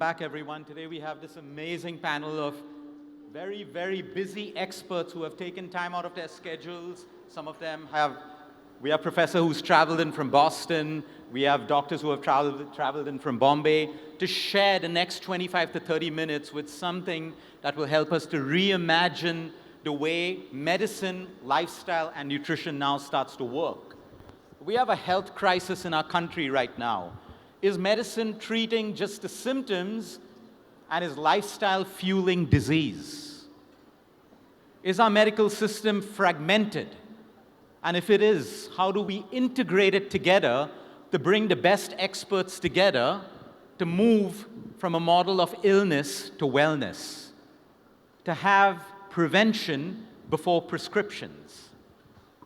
back, everyone. Today we have this amazing panel of very, very busy experts who have taken time out of their schedules. Some of them we have a professor who's traveled in from Boston. We have doctors who have traveled in from Bombay to share the next 25 to 30 minutes with something that will help us to reimagine the way medicine, lifestyle, and nutrition now starts to work. We have a health crisis in our country right now. Is medicine treating just the symptoms, and is lifestyle fueling disease? Is our medical system fragmented? And if it is, how do we integrate it together to bring the best experts together to move from a model of illness to wellness, to have prevention before prescriptions?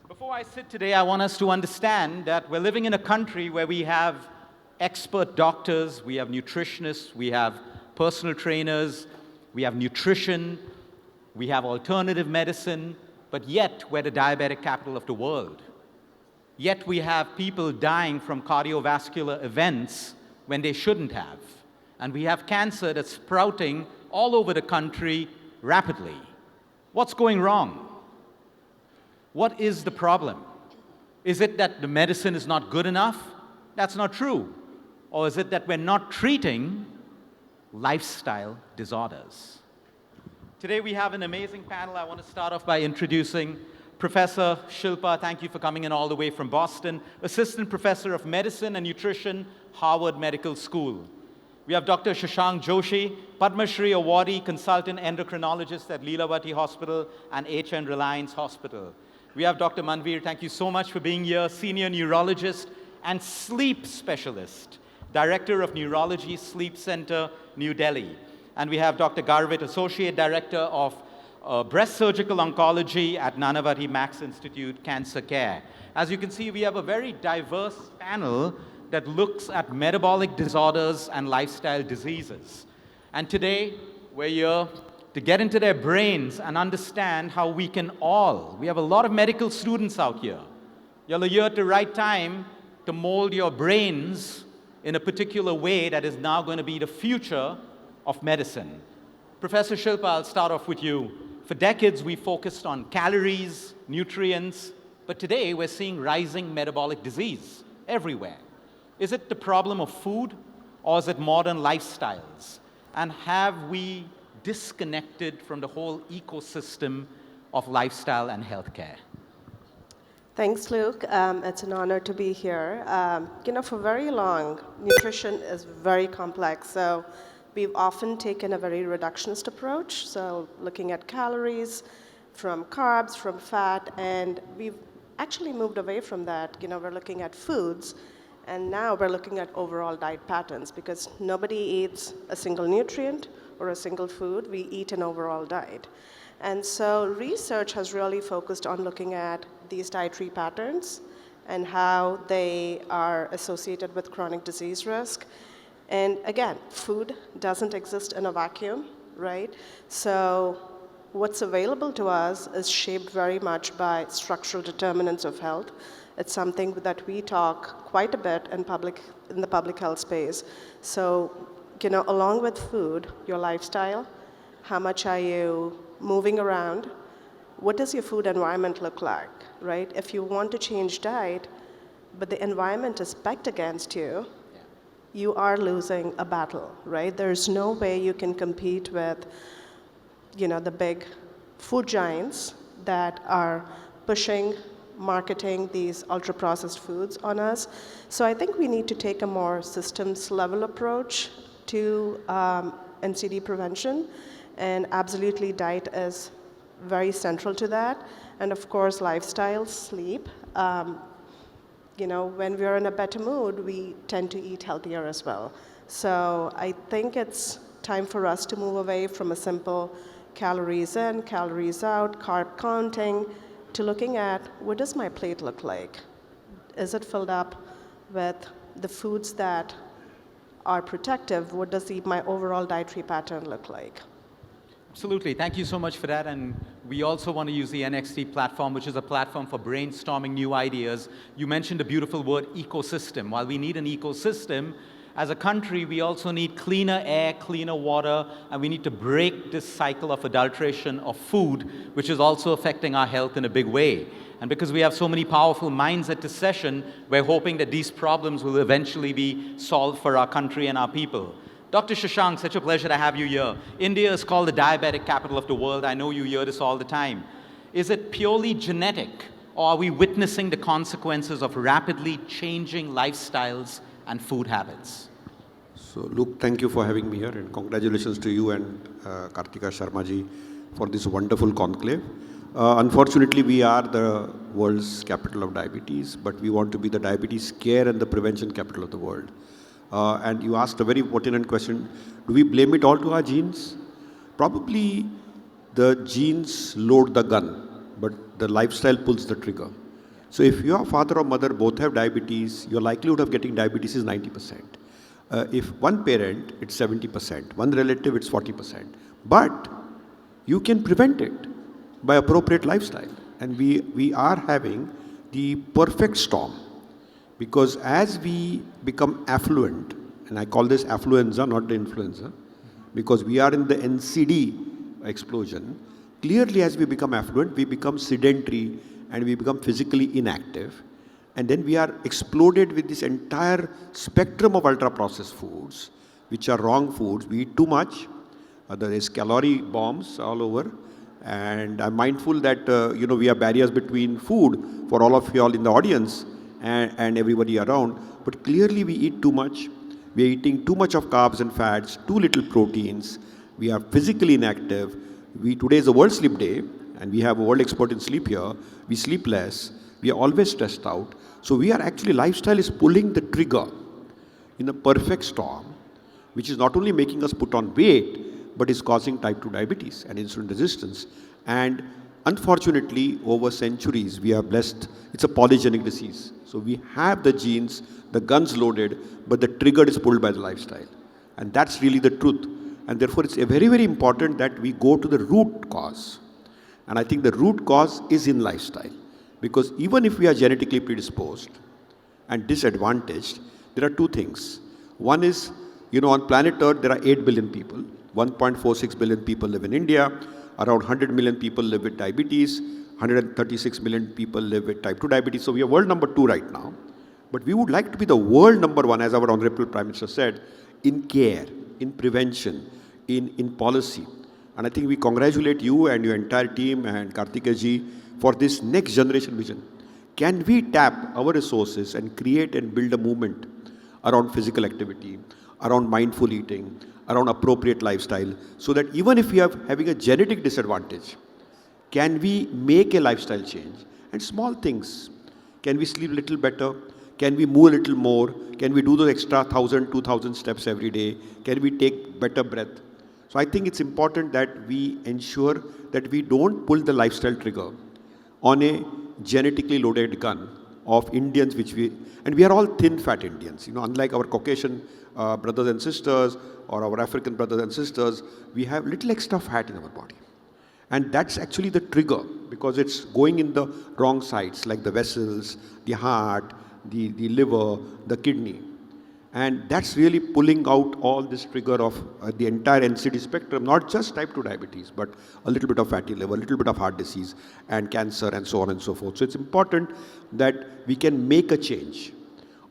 Before I sit today, I want us to understand that we're living in a country where we have expert doctors, we have nutritionists, we have personal trainers, we have nutrition, we have alternative medicine, but yet we're the diabetic capital of the world. Yet we have people dying from cardiovascular events when they shouldn't have. And we have cancer that's sprouting all over the country rapidly. What's going wrong? What is the problem? Is it that the medicine is not good enough? That's not true. Or is it that we're not treating lifestyle disorders? Today we have an amazing panel. I want to start off by introducing Professor Shilpa. Thank you for coming in all the way from Boston. Assistant Professor of Medicine and Nutrition, Harvard Medical School. We have Dr. Shashank Joshi, Padma Shri awardee, consultant endocrinologist at Leelavati Hospital and HN Reliance Hospital. We have Dr. Manveer. Thank you so much for being here. Senior neurologist and sleep specialist, Director of Neurology Sleep Center, New Delhi. And we have Dr. Garvit, Associate Director of Breast Surgical Oncology at Nanavati Max Institute Cancer Care. As you can see, we have a very diverse panel that looks at metabolic disorders and lifestyle diseases. And today, we're here to get into their brains and understand how we can all, we have a lot of medical students out here. You're here at the right time to mold your brains in a particular way that is now going to be the future of medicine. Professor Shilpa, I'll start off with you. For decades, we focused on calories, nutrients, but today we're seeing rising metabolic disease everywhere. Is it the problem of food, or is it modern lifestyles? And have we disconnected from the whole ecosystem of lifestyle and healthcare? Thanks, Luke. It's an honor to be here. For very long, nutrition is very complex. So we've often taken a very reductionist approach. So looking at calories, from carbs, from fat, and we've actually moved away from that. We're looking at foods, and now we're looking at overall diet patterns because nobody eats a single nutrient or a single food. We eat an overall diet. And so research has really focused on looking at these dietary patterns and how they are associated with chronic disease risk. And again, food doesn't exist in a vacuum, right? So what's available to us is shaped very much by structural determinants of health. It's something that we talk quite a bit in the public health space. So, along with food, your lifestyle, how much are you moving around? What does your food environment look like, right? If you want to change diet, but the environment is backed against you, you are losing a battle, right? There's no way you can compete with, the big food giants that are pushing, marketing these ultra-processed foods on us. So I think we need to take a more systems-level approach to NCD prevention. And absolutely, diet is very central to that. And of course, lifestyle, sleep. When we're in a better mood, we tend to eat healthier as well. So I think it's time for us to move away from a simple calories in, calories out, carb counting, to looking at what does my plate look like? Is it filled up with the foods that are protective? What does my overall dietary pattern look like? Absolutely. Thank you so much for that. And we also want to use the NXT platform, which is a platform for brainstorming new ideas. You mentioned the beautiful word ecosystem. While we need an ecosystem, as a country, we also need cleaner air, cleaner water, and we need to break this cycle of adulteration of food, which is also affecting our health in a big way. And because we have so many powerful minds at this session, we're hoping that these problems will eventually be solved for our country and our people. Dr. Shashank, such a pleasure to have you here. India is called the diabetic capital of the world. I know you hear this all the time. Is it purely genetic, or are we witnessing the consequences of rapidly changing lifestyles and food habits? So, Luke, thank you for having me here, and congratulations to you and Kartika Sharma ji for this wonderful conclave. Unfortunately, we are the world's capital of diabetes, but we want to be the diabetes care and the prevention capital of the world. And you asked a very pertinent question, do we blame it all to our genes? Probably the genes load the gun, but the lifestyle pulls the trigger. So if your father or mother both have diabetes, your likelihood of getting diabetes is 90%. If one parent, it's 70%. One relative, it's 40%. But you can prevent it by appropriate lifestyle. And we are having the perfect storm. Because as we become affluent, and I call this affluenza, not the influenza, because we are in the NCD explosion, clearly as we become affluent, we become sedentary and we become physically inactive. And then we are exploded with this entire spectrum of ultra-processed foods, which are wrong foods. We eat too much. There is calorie bombs all over. And I'm mindful that, we have barriers between food for all of you all in the audience and everybody around. But clearly we eat too much. We are eating too much of carbs and fats, too little proteins. We are physically inactive. Today is the World Sleep Day, and we have a world expert in sleep here. We sleep less. We are always stressed out. So we are actually, lifestyle is pulling the trigger in a perfect storm, which is not only making us put on weight, but is causing type 2 diabetes and insulin resistance. And unfortunately, over centuries, we are blessed. It's a polygenic disease. So we have the genes, the guns loaded, but the trigger is pulled by the lifestyle. And that's really the truth. And therefore, it's very, very important that we go to the root cause. And I think the root cause is in lifestyle. Because even if we are genetically predisposed and disadvantaged, there are two things. One is, on planet Earth, there are 8 billion people. 1.46 billion people live in India. Around 100 million people live with diabetes. 136 million people live with type 2 diabetes. So we are world number 2 right now. But we would like to be the world number 1, as our Honorable Prime Minister said, in care, in prevention, in policy. And I think we congratulate you and your entire team and Kartika ji for this next generation vision. Can we tap our resources and create and build a movement around physical activity, around mindful eating, around appropriate lifestyle, so that even if we are having a genetic disadvantage, can we make a lifestyle change? And small things. Can we sleep a little better? Can we move a little more? Can we do those extra 1,000, 2,000 steps every day? Can we take better breath? So I think it's important that we ensure that we don't pull the lifestyle trigger on a genetically loaded gun of Indians, and we are all thin fat Indians. Unlike our Caucasian brothers and sisters or our African brothers and sisters, we have little extra fat in our body. And that's actually the trigger, because it's going in the wrong sides, like the vessels, the heart, the liver, the kidney. And that's really pulling out all this trigger of the entire NCD spectrum, not just type 2 diabetes, but a little bit of fatty liver, a little bit of heart disease and cancer and so on and so forth. So it's important that we can make a change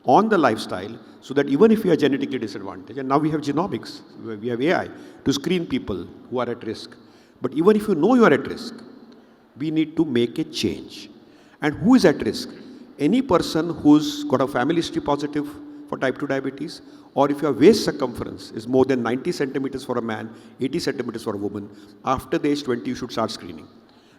on the lifestyle so that even if we are genetically disadvantaged, and now we have genomics, we have AI to screen people who are at risk. But even if you know you are at risk, we need to make a change. And who is at risk? Any person who's got a family history positive for type 2 diabetes, or if your waist circumference is more than 90 centimeters for a man, 80 centimeters for a woman, after the age 20 you should start screening.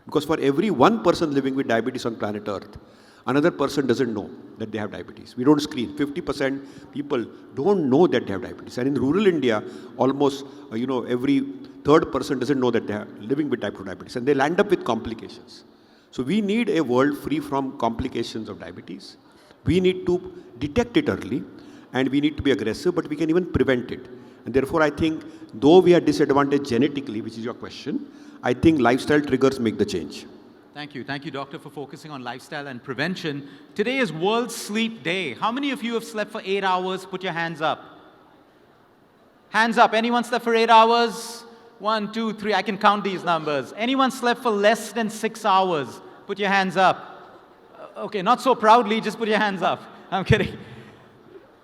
Because for every one person living with diabetes on planet Earth, another person doesn't know that they have diabetes. We don't screen. 50% people don't know that they have diabetes. And in rural India, almost every third person doesn't know that they are living with type 2 diabetes. And they'll end up with complications. So we need a world free from complications of diabetes. We need to detect it early, and we need to be aggressive, but we can even prevent it. And therefore, I think, though we are disadvantaged genetically, which is your question, I think lifestyle triggers make the change. Thank you. Thank you, Doctor, for focusing on lifestyle and prevention. Today is World Sleep Day. How many of you have slept for 8 hours? Put your hands up. Hands up. Anyone slept for 8 hours? 1, 2, 3. I can count these numbers. Anyone slept for less than 6 hours? Put your hands up. Okay, not so proudly, just put your hands up. I'm kidding.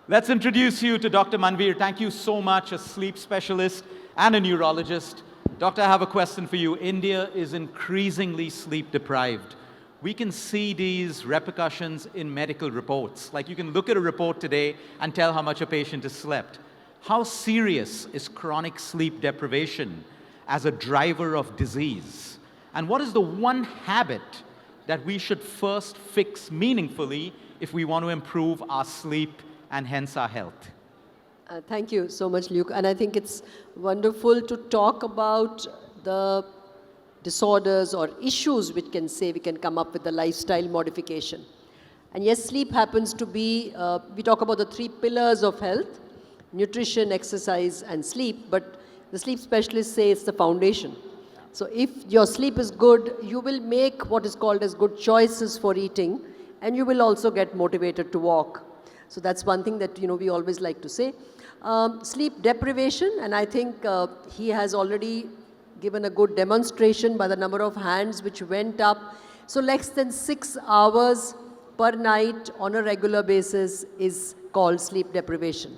Let's introduce you to Dr. Manveer. Thank you so much, a sleep specialist and a neurologist. Doctor, I have a question for you. India is increasingly sleep deprived. We can see these repercussions in medical reports. Like you can look at a report today and tell how much a patient has slept. How serious is chronic sleep deprivation as a driver of disease? And what is the one habit that we should first fix meaningfully if we want to improve our sleep and hence our health? Thank you so much, Luke. And I think it's wonderful to talk about the disorders or issues which we can come up with the lifestyle modification. And yes, sleep happens to be, we talk about the 3 pillars of health: nutrition, exercise, and sleep, but the sleep specialists say it's the foundation. So if your sleep is good, you will make what is called as good choices for eating, and you will also get motivated to walk. So that's one thing that we always like to say. Sleep deprivation, and I think he has already given a good demonstration by the number of hands which went up. So less than 6 hours per night on a regular basis is called sleep deprivation.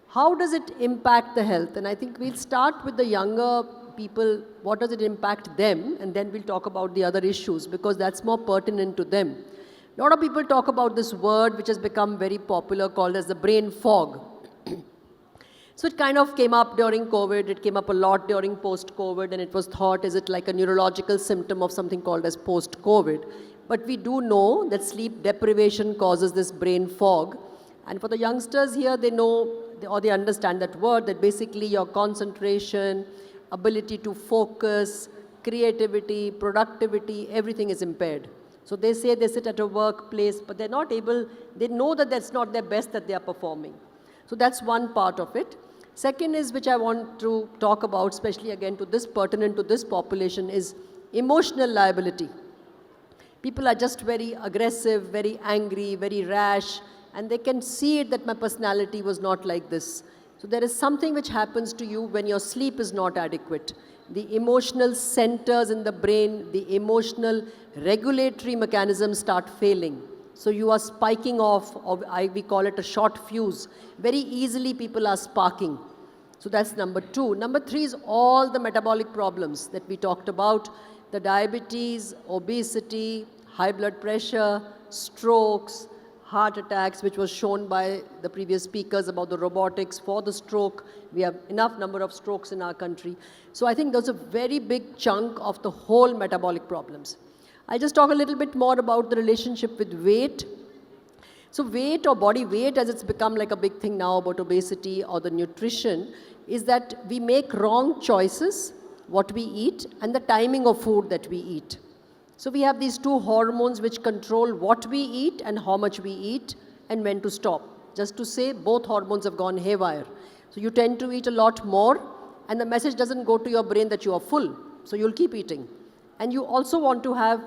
How does it impact the health? And I think we'll start with the younger people. What does it impact them? And then we'll talk about the other issues, because that's more pertinent to them. A lot of people talk about this word which has become very popular called as the brain fog. So it kind of came up during COVID, it came up a lot during post-COVID, and it was thought, is it like a neurological symptom of something called as post-COVID? But we do know that sleep deprivation causes this brain fog. And for the youngsters here, they know, or they understand that word, that basically your concentration, ability to focus, creativity, productivity, everything is impaired. So they say they sit at a workplace, but they're not able, they know that that's not their best that they are performing. So that's one part of it. Second is, which I want to talk about, especially again to this, pertinent to this population, is emotional liability. People are just very aggressive, very angry, very rash, and they can see it that my personality was not like this. So there is something which happens to you when your sleep is not adequate. The emotional centers in the brain, the emotional regulatory mechanisms start failing. So you are spiking off, or we call it a short fuse. Very easily people are sparking. So that's number 2. Number 3 is all the metabolic problems that we talked about. The diabetes, obesity, high blood pressure, strokes, heart attacks, which was shown by the previous speakers about the robotics for the stroke. We have enough number of strokes in our country. So I think there's a very big chunk of the whole metabolic problems. I'll just talk a little bit more about the relationship with weight. So weight, or body weight, as it's become like a big thing now about obesity or the nutrition, is that we make wrong choices, what we eat, and the timing of food that we eat. So we have these 2 hormones which control what we eat and how much we eat and when to stop. Just to say, both hormones have gone haywire. So you tend to eat a lot more, and the message doesn't go to your brain that you are full, so you'll keep eating. And you also want to have,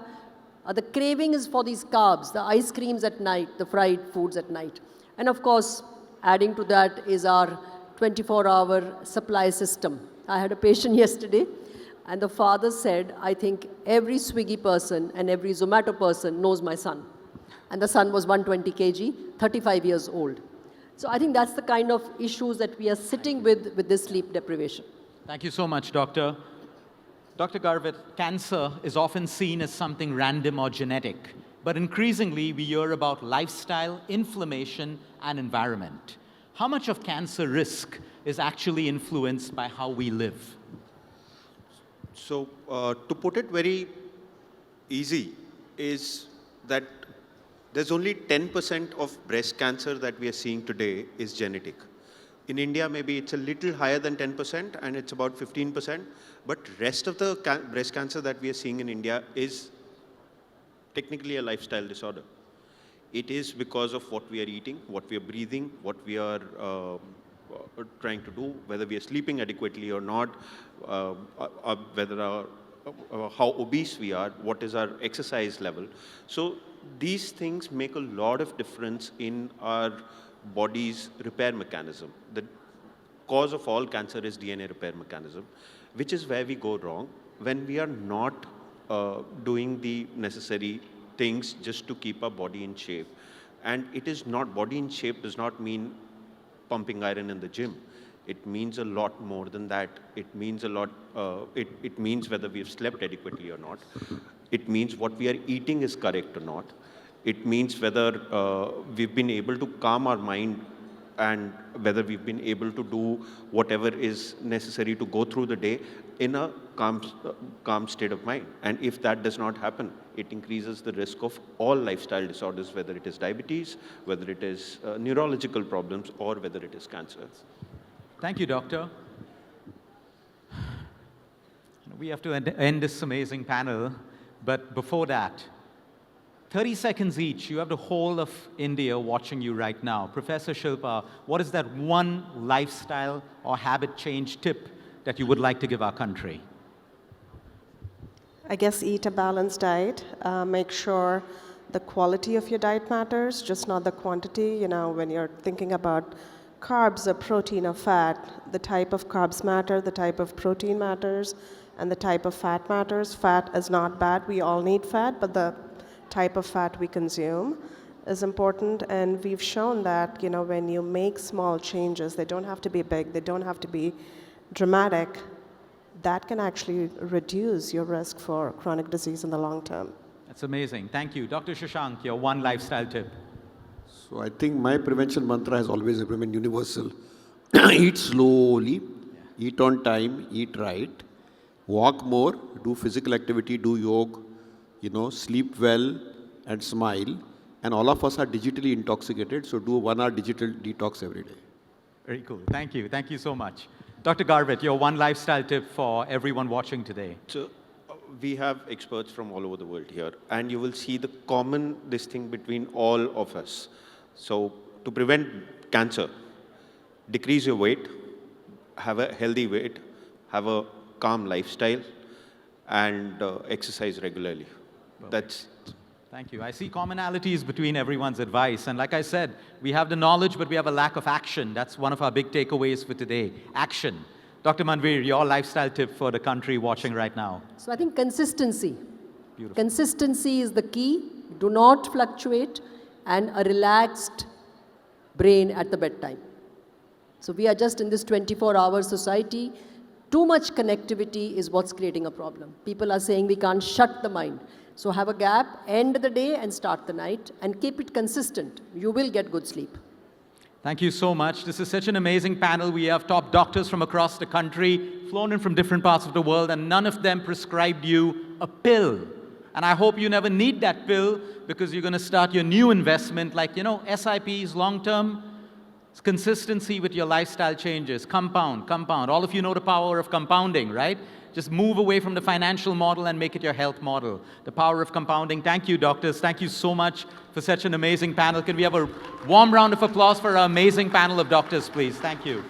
the craving is for these carbs, the ice creams at night, the fried foods at night. And of course, adding to that is our 24-hour supply system. I had a patient yesterday, and the father said, I think every Swiggy person and every Zomato person knows my son. And the son was 120 kg, 35 years old. So I think that's the kind of issues that we are sitting with this sleep deprivation. Thank you so much, Doctor. Dr. Garvit, cancer is often seen as something random or genetic, but increasingly we hear about lifestyle, inflammation, and environment. How much of cancer risk is actually influenced by how we live? So, to put it very easy, is that there's only 10% of breast cancer that we are seeing today is genetic. In India, maybe it's a little higher than 10%, and it's about 15%. But rest of the breast cancer that we are seeing in India is technically a lifestyle disorder. It is because of what we are eating, what we are breathing, what we are trying to do, whether we are sleeping adequately or not, whether how obese we are, what is our exercise level. So these things make a lot of difference in our body's repair mechanism. cause of all cancer is DNA repair mechanism, which is where we go wrong when we are not doing the necessary things just to keep our body in shape. And it is not, body in shape does not mean pumping iron in the gym. It means a lot more than that. It means a lot, it means whether we've slept adequately or not. It means what we are eating is correct or not. It means whether we've been able to calm our mind and whether we've been able to do whatever is necessary to go through the day in a calm state of mind. And if that does not happen, it increases the risk of all lifestyle disorders, whether it is diabetes, whether it is neurological problems, or whether it is cancer. Thank you, doctor. We have to end this amazing panel, but before that, 30 seconds each, you have the whole of India watching you right now. Professor Shilpa, what is that one lifestyle or habit change tip that you would like to give our country? I guess eat a balanced diet. Make sure the quality of your diet matters, just not the quantity. You know, when you're thinking about carbs or protein or fat, the type of carbs matter, the type of protein matters, and the type of fat matters. Fat is not bad. We all need fat, but the type of fat we consume is important. And we've shown that, you know, when you make small changes, they don't have to be big, they don't have to be dramatic, that can actually reduce your risk for chronic disease in the long term. That's amazing. Thank you. Dr. Shashank, your one lifestyle tip. So I think my prevention mantra has always remained universal. Eat slowly, eat on time, eat right, walk more, do physical activity, do yoga, you know, sleep well and smile. And all of us are digitally intoxicated, so do 1 hour digital detox every day. Very cool. Thank you. Thank you so much. Dr. Garvit, your one lifestyle tip for everyone watching today. So we have experts from all over the world here, and you will see the common thing between all of us. So to prevent cancer, decrease your weight, have a healthy weight, have a calm lifestyle, and exercise regularly. That's. Thank you. I see commonalities between everyone's advice. And like I said, we have the knowledge, but we have a lack of action. That's one of our big takeaways for today. Action. Dr. Manveer, your lifestyle tip for the country watching right now. So I think consistency. Beautiful. Consistency is the key. Do not fluctuate, and a relaxed brain at the bedtime. So we are just in this 24-hour society. Too much connectivity is what's creating a problem. People are saying we can't shut the mind. So have a gap, end the day and start the night, and keep it consistent. You will get good sleep. Thank you so much. This is such an amazing panel. We have top doctors from across the country, flown in from different parts of the world, and none of them prescribed you a pill. And I hope you never need that pill, because you're going to start your new investment, like, you know, SIPs, long-term. It's consistency with your lifestyle changes. Compound. All of you know the power of compounding, right? Just move away from the financial model and make it your health model. The power of compounding. Thank you, doctors. Thank you so much for such an amazing panel. Can we have a warm round of applause for our amazing panel of doctors, please? Thank you.